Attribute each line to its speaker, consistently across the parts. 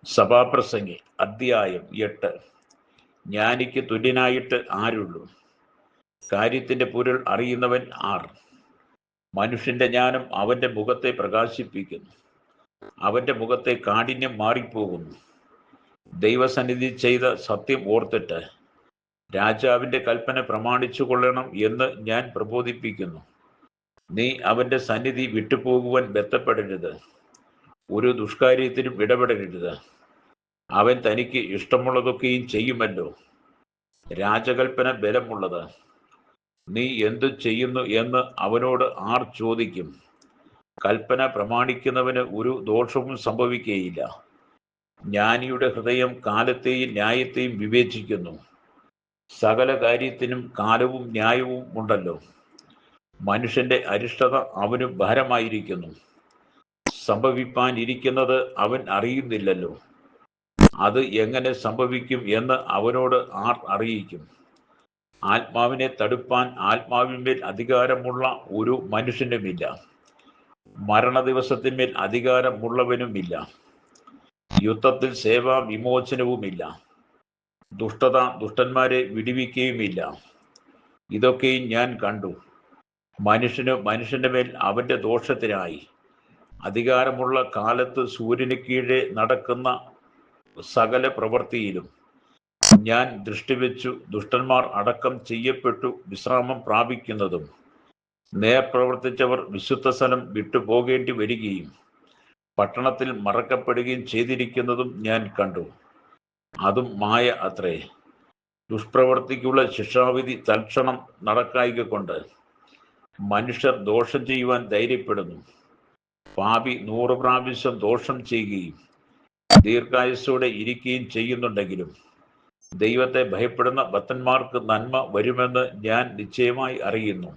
Speaker 1: സഭാപ്രസംഗി അധ്യായം 8. ജ്ഞാനിക്ക് തുല്യനായിട്ട് ആരുള്ളൂ? കാര്യത്തിന്റെ പൊരുൾ അറിയുന്നവൻ ആർ? മനുഷ്യന്റെ ജ്ഞാനം അവന്റെ മുഖത്തെ പ്രകാശിപ്പിക്കുന്നു, അവന്റെ മുഖത്തെ കാഠിന്യം മാറിപ്പോകുന്നു. ദൈവസന്നിധി ചെയ്ത സത്യം ഓർത്തിട്ട് രാജാവിന്റെ കൽപ്പന പ്രമാണിച്ചു കൊള്ളണം എന്ന് ഞാൻ പ്രബോധിപ്പിക്കുന്നു. നീ അവന്റെ സന്നിധി വിട്ടുപോകുവാൻ ബന്ധപ്പെടരുത്, ഒരു ദുഷ്കാര്യത്തിനും ഇടപെടരുത്. അവൻ തനിക്ക് ഇഷ്ടമുള്ളതൊക്കെയും ചെയ്യുമല്ലോ. രാജകൽപ്പന ബലമുള്ളത്. നീ എന്തു ചെയ്യുന്നു എന്ന് അവനോട് ആർ ചോദിക്കും? കൽപ്പന പ്രമാണിക്കുന്നവന് ഒരു ദോഷവും സംഭവിക്കുകയില്ല. ജ്ഞാനിയുടെ ഹൃദയം കാലത്തെയും ന്യായത്തെയും വിവേചിക്കുന്നു. സകല കാര്യത്തിനും കാലവും ന്യായവും ഉണ്ടല്ലോ. മനുഷ്യന്റെ അരിഷ്ടത അവന് ഭാരമായിരിക്കുന്നു. സംഭവിപ്പാനിരിക്കുന്നത് അവൻ അറിയുന്നില്ലല്ലോ. അത് എങ്ങനെ സംഭവിക്കും എന്ന് അവനോട് ആർ അറിയിക്കും? ആത്മാവിനെ തടുപ്പാൻ ആത്മാവിന്മേൽ അധികാരമുള്ള ഒരു മനുഷ്യനുമില്ല, മരണദിവസത്തിന്മേൽ അധികാരമുള്ളവനുമില്ല. യുദ്ധത്തിൽ സേവാ വിമോചനവുമില്ല. ദുഷ്ടത ദുഷ്ടന്മാരെ വിടുവിക്കുകയുമില്ല. ഇതൊക്കെയും ഞാൻ കണ്ടു. മനുഷ്യന് മനുഷ്യന്റെ മേൽ അവന്റെ ദോഷത്തിനായി അധികാരമുള്ള കാലത്ത് സൂര്യന് കീഴെ നടക്കുന്ന സകല പ്രവൃത്തിയിലും ഞാൻ ദൃഷ്ടിവെച്ചു. ദുഷ്ടന്മാർ അടക്കം ചെയ്യപ്പെട്ടു വിശ്രാമം പ്രാപിക്കുന്നതും നേർ പ്രവർത്തിച്ചവർ വിശുദ്ധ സ്ഥലം വിട്ടുപോകേണ്ടി വരികയും പട്ടണത്തിൽ മറക്കപ്പെടുകയും ചെയ്തിരിക്കുന്നതും ഞാൻ കണ്ടു. അതും മായ അത്രേ. ദുഷ്പ്രവർത്തിക്കുള്ള ശിക്ഷാവിധി തൽക്ഷണം നടക്കായിക കൊണ്ട് മനുഷ്യർ ദോഷം ചെയ്യുവാൻ ധൈര്യപ്പെടുന്നു. പാപി 100 പ്രാവശ്യം ദോഷം ചെയ്യുകയും ദീർഘായുസ്സോടെ ഇരിക്കുകയും ചെയ്യുന്നുണ്ടെങ്കിലും ദൈവത്തെ ഭയപ്പെടുന്ന ഭക്തന്മാർക്ക് നന്മ വരുമെന്ന് ഞാൻ നിശ്ചയമായി അറിയുന്നു.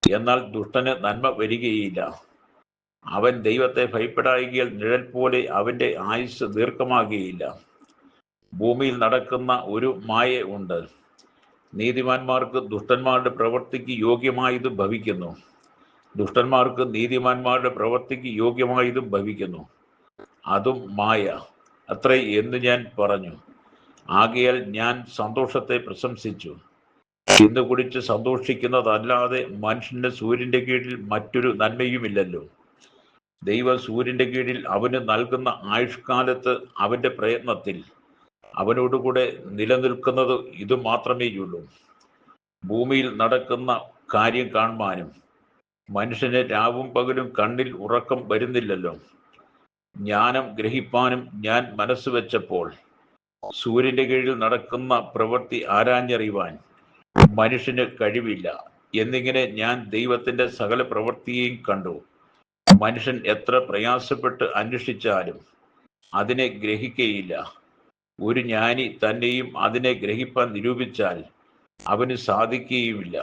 Speaker 1: എന്നാൽ ദുഷ്ടന് നന്മ വരികയില്ല. അവൻ ദൈവത്തെ ഭയപ്പെടായികയാൽ നിഴൽ പോലെ അവന്റെ ആയുസ് ദീർഘമാകുകയില്ല. ഭൂമിയിൽ നടക്കുന്ന ഒരു മായ ഉണ്ട്. നീതിമാന്മാർക്ക് ദുഷ്ടന്മാരുടെ പ്രവൃത്തിക്ക് യോഗ്യമായതും ഭവിക്കുന്നു, ദുഷ്ടന്മാർക്ക് നീതിമാന്മാരുടെ പ്രവൃത്തിക്ക് യോഗ്യമായതും ഭവിക്കുന്നു. അതും മായ അത്രേ എന്ന് ഞാൻ പറഞ്ഞു. ആകയാൽ ഞാൻ സന്തോഷത്തെ പ്രശംസിച്ചു. തിന്നു കുടിച്ച് സന്തോഷിക്കുന്നതല്ലാതെ മനുഷ്യന് സൂര്യന്റെ കീഴിൽ മറ്റൊരു നന്മയുമില്ലല്ലോ. ദൈവം സൂര്യന്റെ കീഴിൽ അവന് നൽകുന്ന ആയുഷ്കാലത്ത് അവന്റെ പ്രയത്നത്തിൽ അവനോടുകൂടെ നിലനിൽക്കുന്നത് ഇത് മാത്രമേയുള്ളൂ. ഭൂമിയിൽ നടക്കുന്ന കാര്യം കാണുവാനും മനുഷ്യന് രാവും പകലും കണ്ണിൽ ഉറക്കം വരുന്നില്ലല്ലോ. ജ്ഞാനം ഗ്രഹിപ്പാനും ഞാൻ മനസ്സ് വെച്ചപ്പോൾ സൂര്യന്റെ കീഴിൽ നടക്കുന്ന പ്രവൃത്തി ആരാഞ്ഞറിയുവാൻ മനുഷ്യന് കഴിവില്ല എന്നിങ്ങനെ ഞാൻ ദൈവത്തിന്റെ സകല പ്രവൃത്തിയെയും കണ്ടു. മനുഷ്യൻ എത്ര പ്രയാസപ്പെട്ട് അന്വേഷിച്ചാലും അതിനെ ഗ്രഹിക്കുകയില്ല. ഒരു ജ്ഞാനി തന്നെയും അതിനെ ഗ്രഹിപ്പാൻ നിരൂപിച്ചാൽ അവന് സാധിക്കുകയുമില്ല.